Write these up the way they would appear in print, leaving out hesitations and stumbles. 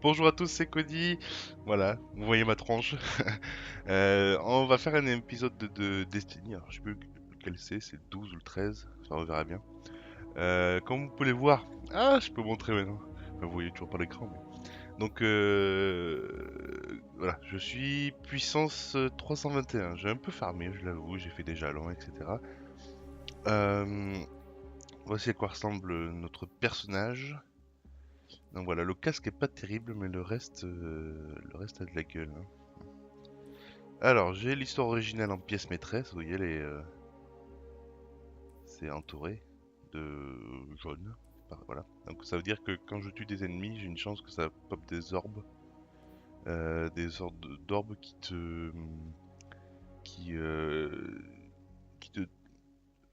Bonjour à tous, c'est Cody. Voilà, vous voyez ma tronche. On va faire un épisode de Destiny. Alors, je sais plus lequel c'est le 12 ou le 13, ça on verra bien. Comme vous pouvez le voir, je peux montrer maintenant. Enfin, vous voyez toujours pas l'écran, mais. Donc, voilà, je suis puissance 321. J'ai un peu farmé, je l'avoue, j'ai fait des jalons, etc. Euh, Voici à quoi ressemble notre personnage. Donc voilà, le casque est pas terrible, mais le reste a de la gueule, hein. Alors, j'ai l'histoire originale en pièces maîtresses. Vous voyez, c'est entouré de jaune. Voilà. Donc ça veut dire que quand je tue des ennemis, j'ai une chance que ça pop des sortes d'orbes qui, euh, qui te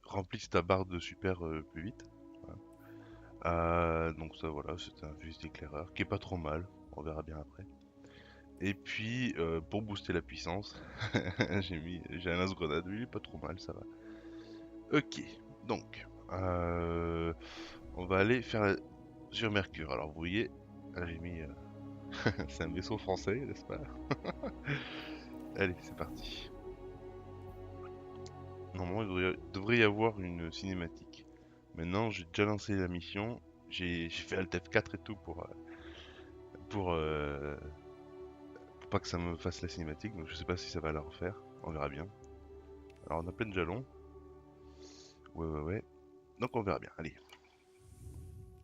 remplissent ta barre de super plus vite. Voilà. Donc ça, voilà, c'est un fusil d'éclaireur qui est pas trop mal. On verra bien après. Et puis, pour booster la puissance, j'ai un lance-grenade. Lui, il est pas trop mal, ça va. Ok, donc, on va aller sur Mercure. Alors, vous voyez, là, j'ai mis. C'est un vaisseau français, n'est-ce pas? Allez, c'est parti. Normalement, il devrait y avoir une cinématique. Maintenant, j'ai déjà lancé la mission. J'ai fait Alt F4 et tout pour, euh, pour pas que ça me fasse la cinématique. Donc, je sais pas si ça va la refaire. On verra bien. Alors, on a plein de jalons. Ouais, ouais, ouais. Donc, on verra bien. Allez,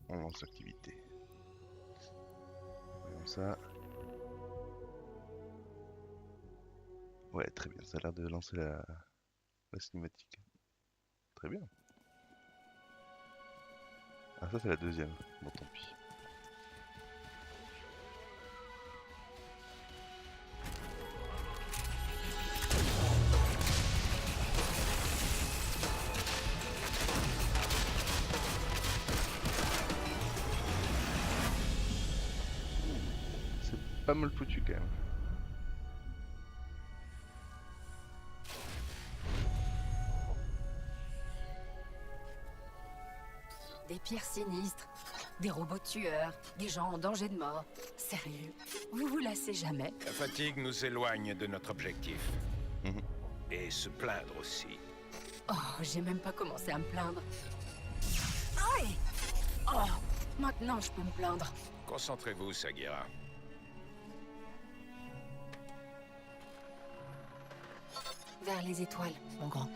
on lance l'activité. Comme ça. Ouais, très bien. Ça a l'air de lancer la cinématique. Très bien. Ah, ça, c'est la deuxième. Bon, tant pis. C'est pas mal foutu quand même. Des pierres sinistres, des robots tueurs, des gens en danger de mort. Sérieux, vous vous lassez jamais? La fatigue nous éloigne de notre objectif. Mhm. Et se plaindre aussi. Oh, j'ai même pas commencé à me plaindre. Aïe! Oh, maintenant je peux me plaindre. Concentrez-vous, Sagira. Vers les étoiles, mon grand.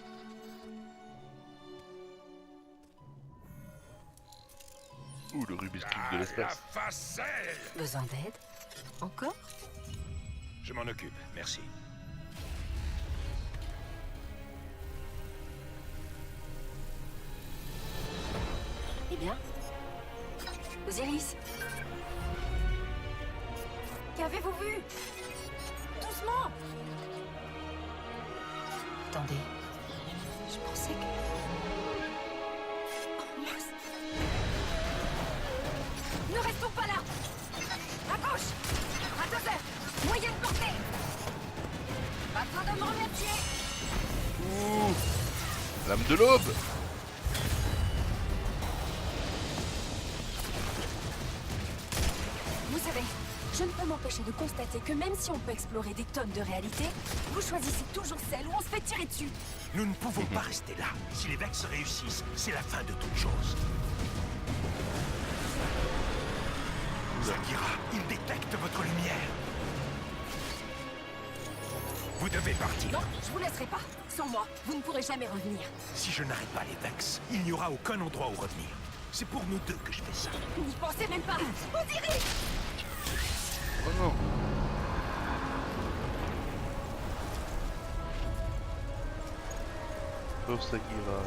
Ouh, le Rubik's Cube de Ah, la l'espace. facelle! Besoin d'aide? Encore? Je m'en occupe, merci. Eh bien? Osiris? Qu'avez-vous vu? Doucement! Attendez. Je pensais que... Oh, mince! Ne restons pas là! À gauche! À 2 heures! Moyenne portée! Pas besoin de me remercier! Ouh, l'âme de l'aube. Vous savez, je ne peux m'empêcher de constater que même si on peut explorer des tonnes de réalités, vous choisissez toujours celle où on se fait tirer dessus. Nous ne pouvons pas rester là. Si les Vex réussissent, c'est la fin de toute chose. Sagira, ils détectent votre lumière. Vous devez partir. Non, je vous laisserai pas. Sans moi, vous ne pourrez jamais revenir. Si je n'arrête pas les Vex, il n'y aura aucun endroit où revenir. C'est pour nous deux que je fais ça. N'y pensez même pas. Osiris! Oh non. Pauvre Sagira.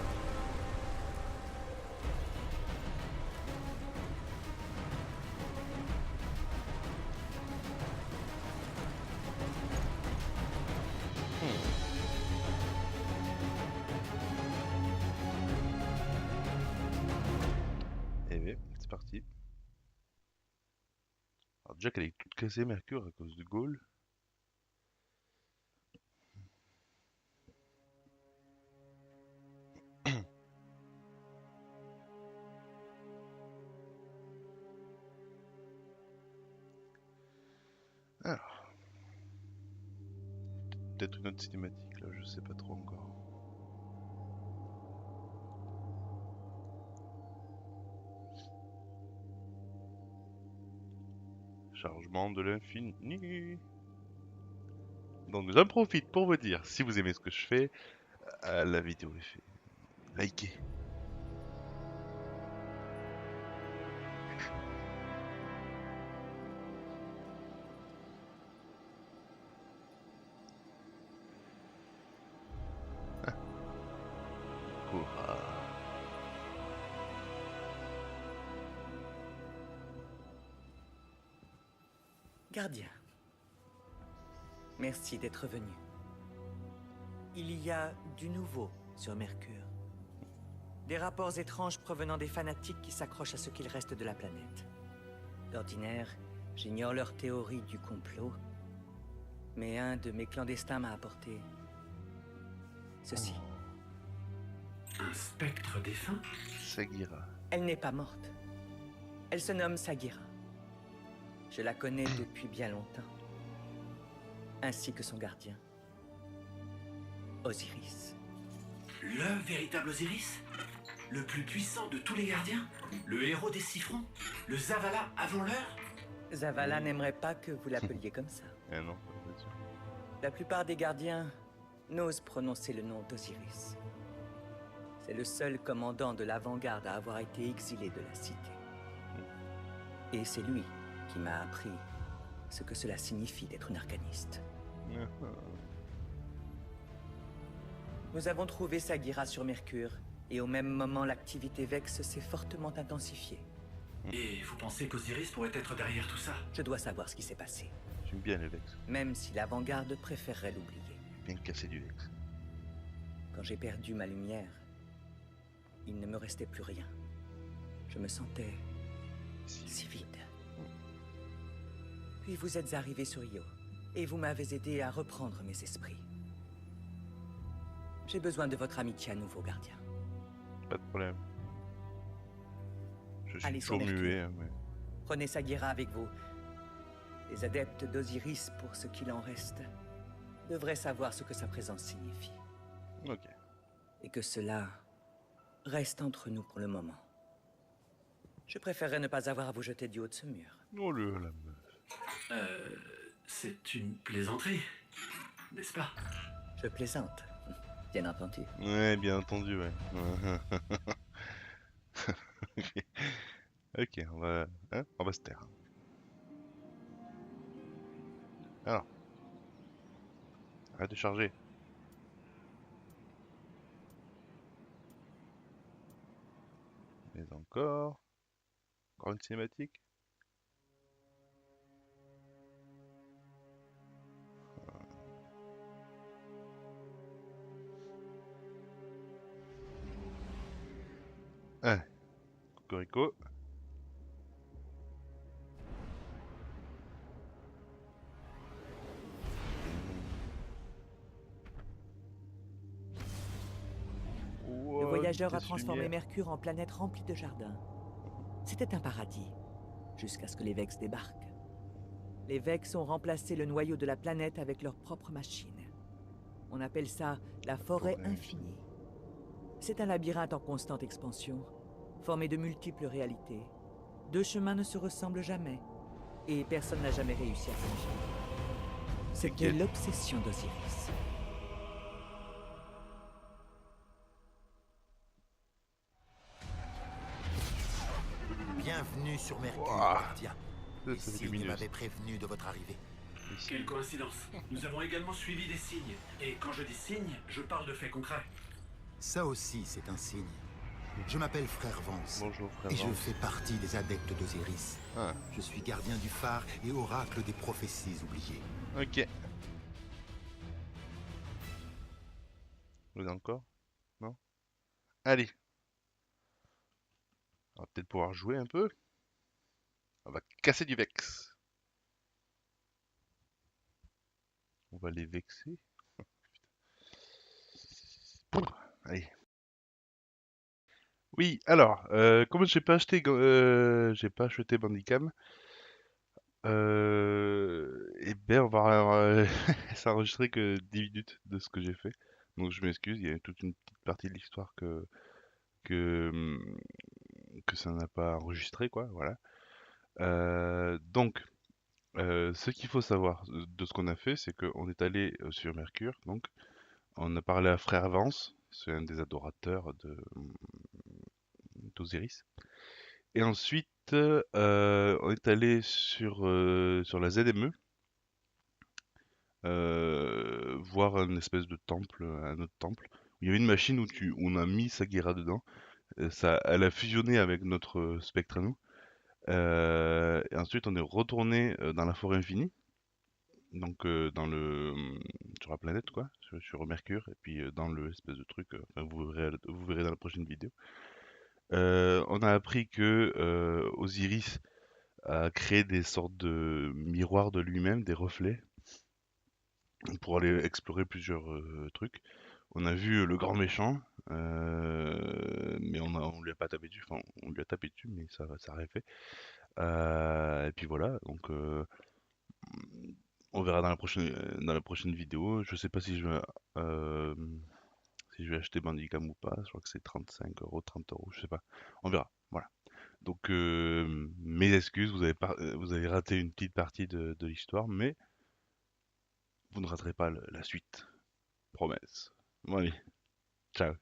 Hmm. Eh bien, c'est parti. Alors déjà qu'elle est toute cassée, Mercure, à cause de Gaulle. peut-être une autre cinématique là, je sais pas trop encore. Chargement de l'infini. Donc j'en profite pour vous dire, si vous aimez ce que je fais, la vidéo est faite. Likez. Courage. Gardien, merci d'être venu. Il y a du nouveau sur Mercure. Des rapports étranges provenant des fanatiques qui s'accrochent à ce qu'il reste de la planète. D'ordinaire, j'ignore leur théorie du complot, mais un de mes clandestins m'a apporté ceci. Un spectre défunt? Sagira. Elle n'est pas morte. Elle se nomme Sagira. Je la connais depuis bien longtemps. Ainsi que son gardien, Osiris. Le véritable Osiris? Le plus puissant de tous les gardiens? Le héros des 6 fronts? Le Zavala avant l'heure? Zavala n'aimerait pas que vous l'appeliez comme ça. Eh non, pas sûr. La plupart des gardiens n'osent prononcer le nom d'Osiris. C'est le seul commandant de l'avant-garde à avoir été exilé de la cité. Et c'est lui qui m'a appris ce que cela signifie d'être une arcaniste. Nous avons trouvé Sagira sur Mercure, et au même moment l'activité Vex s'est fortement intensifiée. Et vous pensez qu'Osiris pourrait être derrière tout ça? Je dois savoir ce qui s'est passé, J'aime bien les Vex. même si l'avant-garde préférerait l'oublier. Bien casser du Vex. Quand j'ai perdu ma lumière, il ne me restait plus rien. Je me sentais si vide. Puis vous êtes arrivé sur Io, et vous m'avez aidé à reprendre mes esprits. J'ai besoin de votre amitié à nouveau, gardien. Pas de problème. Je suis Allez, toujours sur Mercure. muet, hein, mais... Prenez Sagira avec vous. Les adeptes d'Osiris, pour ce qu'il en reste, devraient savoir ce que sa présence signifie. Ok. Et que cela reste entre nous pour le moment. Je préférerais ne pas avoir à vous jeter du haut de ce mur. Oh le la meuf. C'est une plaisanterie, n'est-ce pas? Je plaisante, bien entendu. Ouais, bien entendu, ouais. Ok, ok, on va se taire. Alors. Arrête de charger. Mais encore. Encore une cinématique. Ah. Cocorico. Le voyageur a transformé Mercure en planète remplie de jardins. C'était un paradis, jusqu'à ce que les Vex débarquent. Les Vex ont remplacé le noyau de la planète avec leur propre machine. On appelle ça la forêt infinie. C'est un labyrinthe en constante expansion, formé de multiples réalités. Deux chemins ne se ressemblent jamais, et personne n'a jamais réussi à s'en échapper. C'était l'obsession d'Osiris. Bienvenue sur Mercure, Ouah. gardien. Ça Les fait signes lumineux. m'avaient prévenu de votre arrivée. Quelle coïncidence. Nous avons également suivi des signes. Et quand je dis signes, je parle de faits concrets. Ça aussi, c'est un signe. Je m'appelle Frère Vance. Bonjour frère Et je Vance. fais partie des adeptes d'Osiris. Ah, Je suis gardien du phare et oracle des prophéties oubliées. ok. Vous avez encore? Non? Allez. On va peut-être pouvoir jouer un peu. On va casser du Vex. On va les vexer. Allez. Oui, alors, comme j'ai pas acheté Bandicam, Et ben, on va ça a enregistré que 10 minutes de ce que j'ai fait. Donc je m'excuse, il y a toute une petite partie de l'histoire que, hum, que ça n'a pas enregistré, quoi, voilà. Donc, ce qu'il faut savoir de ce qu'on a fait, c'est qu'on est allé sur Mercure, donc on a parlé à Frère Vance, c'est un des adorateurs d'Osiris. Et ensuite, on est allé sur la ZME, voir un espèce de temple, un autre temple. Il y avait une machine où on a mis Sagira dedans. Elle a fusionné avec notre spectre à nous. Et ensuite, on est retourné dans la forêt infinie, donc sur la planète, quoi, sur Mercure, et puis dans le espèce de truc, enfin, vous verrez dans la prochaine vidéo. On a appris que Osiris a créé des sortes de miroirs de lui-même, des reflets, pour aller explorer plusieurs trucs. On a vu le grand méchant, mais on lui a pas tapé dessus. Enfin, on lui a tapé dessus, mais ça aurait fait. Et puis voilà, donc on verra dans la prochaine vidéo. Je sais pas euh, si je vais acheter Bandicam ou pas. Je crois que c'est 35 €, 30 €, je sais pas. On verra. Voilà. Donc mes excuses, vous avez raté une petite partie de l'histoire, mais vous ne raterez pas la suite. Promesse. Bon allez, ciao.